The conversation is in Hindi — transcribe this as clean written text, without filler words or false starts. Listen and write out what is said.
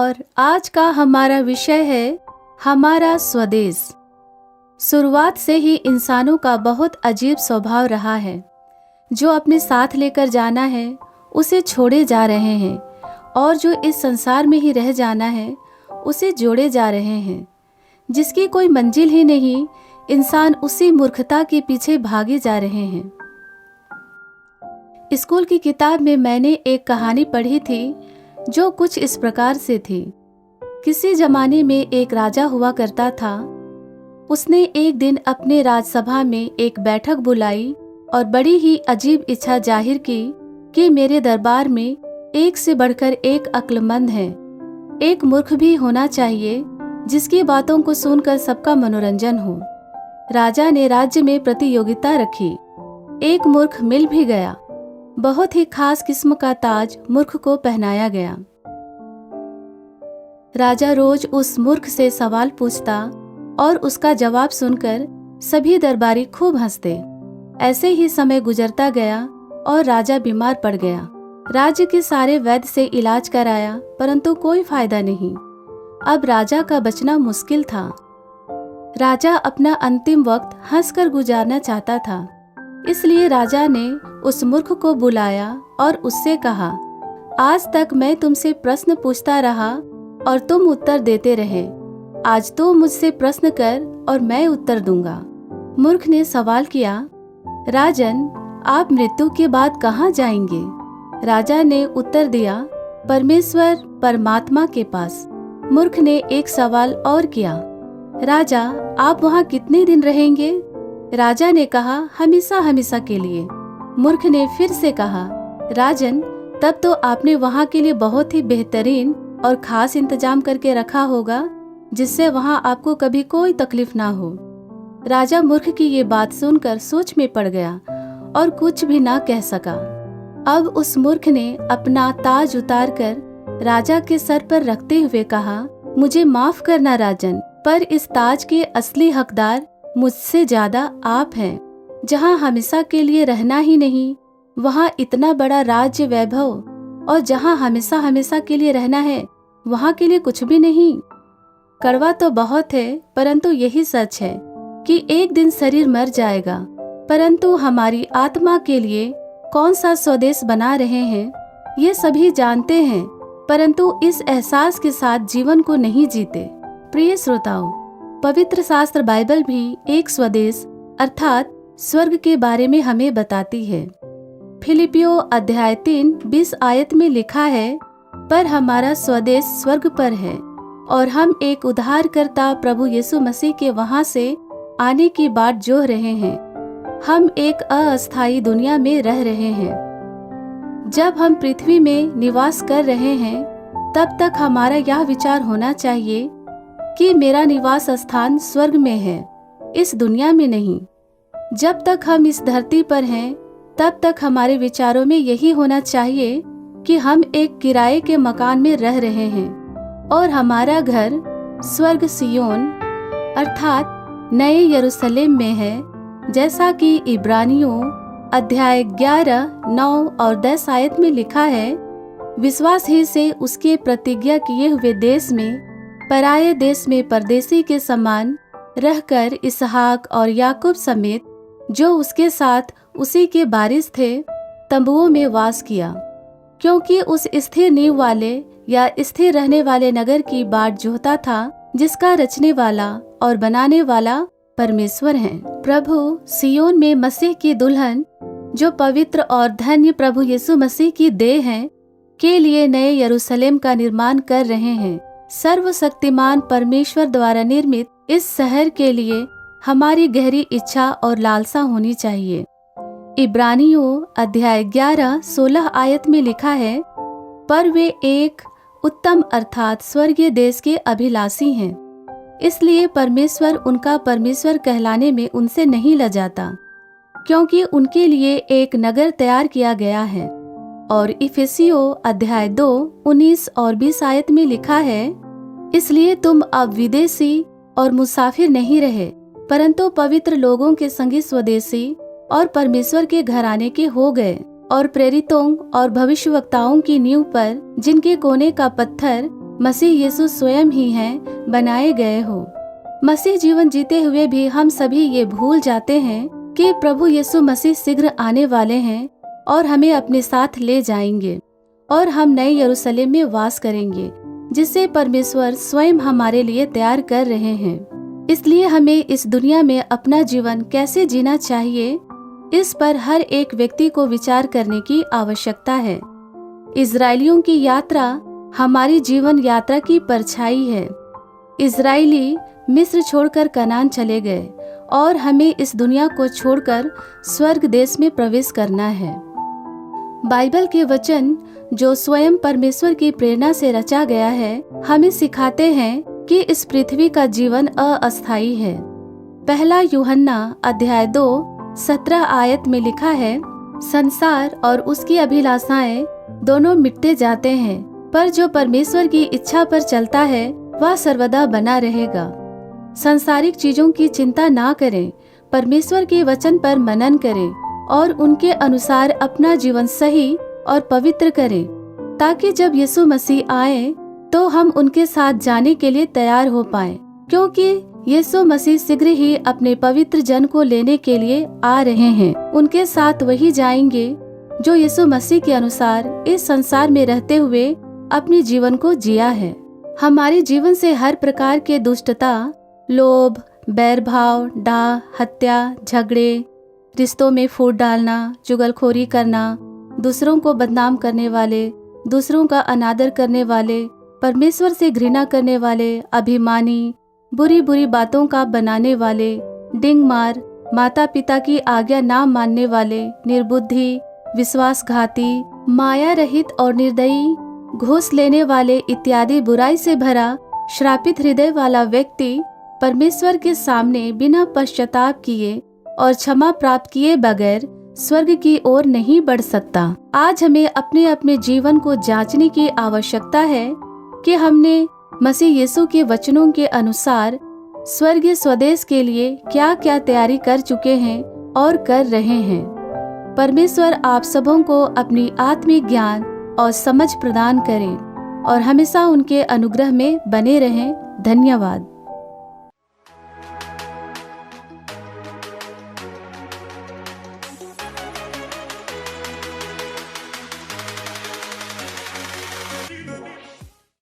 और आज का हमारा विषय है हमारा स्वदेश। शुरुआत से ही इंसानों का बहुत अजीब स्वभाव रहा है। जो अपने साथ लेकर जाना है उसे छोड़े जा रहे हैं, और जो इस संसार में ही रह जाना है उसे जोड़े जा रहे हैं। जिसकी कोई मंजिल ही नहीं, इंसान उसी मूर्खता के पीछे भागे जा रहे हैं। स्कूल की किताब में मैंने एक कहानी पढ़ी थी जो कुछ इस प्रकार से थी। किसी जमाने में एक राजा हुआ करता था। उसने एक दिन अपने राजसभा में एक बैठक बुलाई और बड़ी ही अजीब इच्छा जाहिर की कि मेरे दरबार में एक से बढ़कर एक अक्लमंद है। एक मूर्ख भी होना चाहिए जिसकी बातों को सुनकर सबका मनोरंजन हो। राजा ने राज्य में प्रतियोगिता रखी। एक मूर्ख मिल भी गया। बहुत ही खास किस्म का ताज मूर्ख को पहनाया गया। राजा रोज उस मूर्ख से सवाल पूछता और उसका जवाब सुनकर सभी दरबारी खूब हंसते। ऐसे ही समय गुजरता गया और राजा बीमार पड़ गया। राज्य के सारे वैद्य से इलाज कराया, परंतु कोई फायदा नहीं। अब राजा का बचना मुश्किल था। राजा अपना अंतिम वक्त हंसकर गुजारना चाहता था। इसलिए राजा ने उस मूर्ख को बुलाया और उससे कहा, आज तक मैं तुमसे प्रश्न पूछता रहा और तुम उत्तर देते रहे। आज तो मुझसे प्रश्न कर और मैं उत्तर दूंगा। मूर्ख ने सवाल किया, राजन, आप मृत्यु के बाद कहाँ जाएंगे? राजा ने उत्तर दिया, परमेश्वर परमात्मा के पास। मूर्ख ने एक सवाल और किया, राजा, आप वहाँ कितने दिन रहेंगे? राजा ने कहा, हमेशा हमेशा के लिए। मूर्ख ने फिर से कहा, राजन, तब तो आपने वहाँ के लिए बहुत ही बेहतरीन और खास इंतजाम करके रखा होगा, जिससे वहाँ आपको कभी कोई तकलीफ ना हो। राजा मूर्ख की ये बात सुनकर सोच में पड़ गया और कुछ भी ना कह सका। अब उस मूर्ख ने अपना ताज उतार कर राजा के सर पर रखते हुए कहा, मुझे माफ करना राजन, पर इस ताज के असली हकदार मुझसे ज्यादा आप हैं। जहाँ हमेशा के लिए रहना ही नहीं, वहाँ इतना बड़ा राज्य वैभव, और जहाँ हमेशा हमेशा के लिए रहना है वहाँ के लिए कुछ भी नहीं। कड़वा तो बहुत है, परंतु यही सच है कि एक दिन शरीर मर जाएगा, परंतु हमारी आत्मा के लिए कौन सा स्वदेश बना रहे हैं ये सभी जानते हैं, परंतु इस एहसास के साथ जीवन को नहीं जीते। प्रिय श्रोताओं, पवित्र शास्त्र बाइबल भी एक स्वदेश अर्थात स्वर्ग के बारे में हमें बताती है। फिलिपियों अध्याय 3 20 आयत में लिखा है, पर हमारा स्वदेश स्वर्ग पर है और हम एक उद्धारकर्ता प्रभु यीशु मसीह के वहां से आने की बाट जोह रहे हैं। हम एक अस्थायी दुनिया में रह रहे हैं। जब हम पृथ्वी में निवास कर रहे हैं, तब तक हमारा यह विचार होना चाहिए कि मेरा निवास स्थान स्वर्ग में है, इस दुनिया में नहीं। जब तक हम इस धरती पर हैं, तब तक हमारे विचारों में यही होना चाहिए कि हम एक किराए के मकान में रह रहे हैं और हमारा घर स्वर्ग सियोन अर्थात नए यरूशलेम में है, जैसा कि इब्रानियों अध्याय 11 9 और 10 आयत में लिखा है, विश्वास ही से उसके प्रतिज्ञा किए हुए देश में, पराये देश में परदेसी के समान रहकर इसहाक और याकूब समेत जो उसके साथ उसी के वारिस थे, तंबुओं में वास किया। क्योंकि उस स्थिर नींव वाले या स्थिर रहने वाले नगर की बाट जोहता था, जिसका रचने वाला और बनाने वाला परमेश्वर है। प्रभु सियोन में मसीह की दुल्हन, जो पवित्र और धन्य प्रभु यीशु मसीह की देह है, के लिए नए यरूशलेम का निर्माण कर रहे हैं। सर्वशक्तिमान परमेश्वर द्वारा निर्मित इस शहर के लिए हमारी गहरी इच्छा और लालसा होनी चाहिए। इब्रानियों अध्याय 11 16 आयत में लिखा है, पर वे एक उत्तम अर्थात स्वर्गीय देश के अभिलाषी हैं, इसलिए परमेश्वर उनका परमेश्वर कहलाने में उनसे नहीं लजाता, क्योंकि उनके लिए एक नगर तैयार किया गया है। और इफिसियों अध्याय 2 19 और 20 आयत में लिखा है, इसलिए तुम अब विदेशी और मुसाफिर नहीं रहे, परंतु पवित्र लोगों के संगी स्वदेशी और परमेश्वर के घराने के हो गए, और प्रेरितों और भविष्यवक्ताओं की नींव पर, जिनके कोने का पत्थर मसीह यीशु स्वयं ही हैं, बनाए गए हो। मसीह जीवन जीते हुए भी हम सभी ये भूल जाते हैं कि प्रभु यीशु मसीह शीघ्र आने वाले हैं और हमें अपने साथ ले जाएंगे और हम नए यरूशलेम में वास करेंगे, जिसे परमेश्वर स्वयं हमारे लिए तैयार कर रहे हैं। इसलिए हमें इस दुनिया में अपना जीवन कैसे जीना चाहिए, इस पर हर एक व्यक्ति को विचार करने की आवश्यकता है। इजरायलियों की यात्रा हमारी जीवन यात्रा की परछाई है। इजरायली मिस्र छोड़कर कनान चले गए और हमें इस दुनिया को छोड़कर स्वर्ग देश में प्रवेश करना है। बाइबल के वचन जो स्वयं परमेश्वर की प्रेरणा से रचा गया है, हमें सिखाते हैं कि इस पृथ्वी का जीवन अस्थायी है। पहला यूहन्ना अध्याय 2:17 आयत में लिखा है, संसार और उसकी अभिलाषाएं दोनों मिटते जाते हैं, पर जो परमेश्वर की इच्छा पर चलता है वह सर्वदा बना रहेगा। सांसारिक चीजों की चिंता ना करें, परमेश्वर के वचन पर मनन करें और उनके अनुसार अपना जीवन सही और पवित्र करें, ताकि जब यीशु मसीह आए तो हम उनके साथ जाने के लिए तैयार हो पाएं, क्योंकि यीशु मसीह शीघ्र ही अपने पवित्र जन को लेने के लिए आ रहे हैं। उनके साथ वही जाएंगे जो यीशु मसीह के अनुसार इस संसार में रहते हुए अपने जीवन को जिया है। हमारे जीवन से हर प्रकार के दुष्टता, लोभ, बैरभाव, डाह, हत्या, झगड़े, रिश्तों में फूट डालना, चुगलखोरी करना, दूसरों को बदनाम करने वाले, दूसरों का अनादर करने वाले, परमेश्वर से घृणा करने वाले, अभिमानी, बुरी बुरी बातों का बनाने वाले, डिंग मार, माता पिता की आज्ञा ना मानने वाले, निर्बुद्धि, विश्वासघाती, माया रहित और निर्दयी, घूस लेने वाले इत्यादि बुराई से भरा श्रापित हृदय वाला व्यक्ति परमेश्वर के सामने बिना पश्चाताप किए और क्षमा प्राप्त किए बगैर स्वर्ग की ओर नहीं बढ़ सकता। आज हमें अपने अपने जीवन को जांचने की आवश्यकता है कि हमने मसीह यीशु के वचनों के अनुसार स्वर्गीय स्वदेश के लिए क्या क्या तैयारी कर चुके हैं और कर रहे हैं। परमेश्वर आप सबों को अपनी आत्मिक ज्ञान और समझ प्रदान करें और हमेशा उनके अनुग्रह में बने रहें। धन्यवाद।